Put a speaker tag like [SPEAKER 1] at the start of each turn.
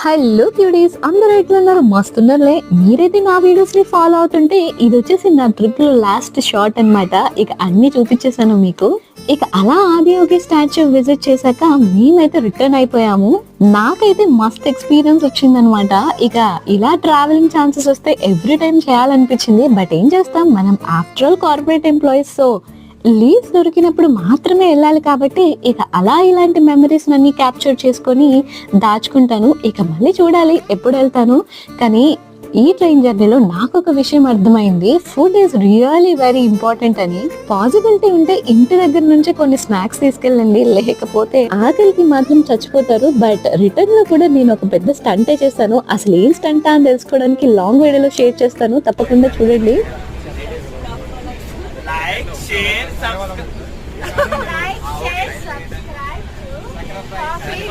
[SPEAKER 1] Hello క్యూడీస్, అందరూ ఎట్లున్నారు? మస్తున్నారులే. మీరైతే నా వీడియోస్ ని ఫాలో అవుతుంటే ఇది వచ్చేసి నా ట్రిప్ లో లాస్ట్ షాట్ అన్నమాట. ఇక అన్ని చూపించేసాను మీకు. ఇక అలా ఆదియోగి స్టాచ్యూ విజిట్ చేశాక మేమైతే రిటర్న్ అయిపోయాము. నాకైతే మస్త్ ఎక్స్పీరియన్స్ వచ్చిందనమాట. ఇక ఇలా ట్రావెలింగ్ ఛాన్సెస్ వస్తే ఎవ్రీ టైం చేయాలనిపించింది. బట్ ఏం చేస్తాం, మనం after all corporate employees, so leaves దొరికినప్పుడు మాత్రమే వెళ్ళాలి కాబట్టి ఇక అలా ఇలాంటి మెమరీస్ అన్ని క్యాప్చర్ చేసుకొని దాచుకుంటాను. ఇక మళ్ళీ చూడాలి ఎప్పుడు వెళ్తాను. కానీ ఈ ట్రైన్ జర్నీలో నాకు ఒక విషయం అర్థమైంది, food is really very important అని. పాసిబిలిటీ ఉంటే ఇంటి దగ్గర నుంచి కొన్ని స్నాక్స్ తీసుకెళ్ళండి, లేకపోతే ఆకలికి మాత్రం చచ్చిపోతారు. బట్ రిటర్న్ లో కూడా నేను ఒక పెద్ద స్టంటే చేస్తాను. అసలు ఏం స్టంట్ అని తెలుసుకోవడానికి లాంగ్ వీడియోలో షేర్ చేస్తాను, తప్పకుండా చూడండి.
[SPEAKER 2] Like, share, subscribe.
[SPEAKER 3] Like, share, subscribe to Coffee.